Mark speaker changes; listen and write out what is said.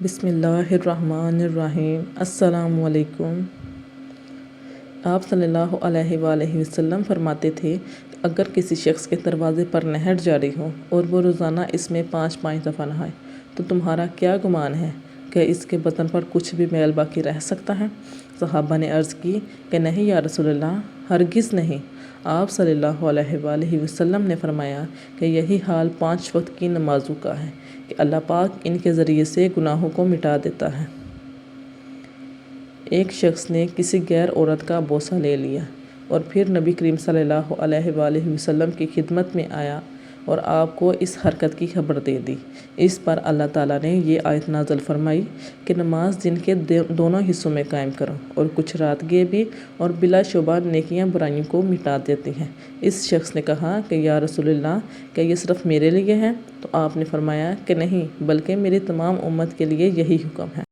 Speaker 1: بسم اللہ الرحمن الرحیم۔ السلام علیکم۔ آپ صلی اللہ علیہ وآلہ وسلم فرماتے تھے کہ اگر کسی شخص کے دروازے پر نہر جاری ہو اور وہ روزانہ اس میں 5 دفعہ نہائے تو تمہارا کیا گمان ہے کہ اس کے بدن پر کچھ بھی میل باقی رہ سکتا ہے؟ صحابہ نے عرض کی کہ نہیں یا رسول اللہ، ہرگز نہیں۔ آپ صلی اللہ علیہ وآلہ وسلم نے فرمایا کہ یہی حال 5 وقت کی نمازوں کا ہے کہ اللہ پاک ان کے ذریعے سے گناہوں کو مٹا دیتا ہے۔ ایک شخص نے کسی غیر عورت کا بوسہ لے لیا اور پھر نبی کریم صلی اللہ علیہ وآلہ وسلم کی خدمت میں آیا اور آپ کو اس حرکت کی خبر دے دی۔ اس پر اللہ تعالیٰ نے یہ آیت نازل فرمائی کہ نماز دن کے دونوں حصوں میں قائم کرو اور کچھ رات گئے بھی، اور بلا شبہ نیکیاں برائیوں کو مٹا دیتی ہیں۔ اس شخص نے کہا کہ یا رسول اللہ، کیا یہ صرف میرے لیے ہے؟ تو آپ نے فرمایا کہ نہیں، بلکہ میری تمام امت کے لیے یہی حکم ہے۔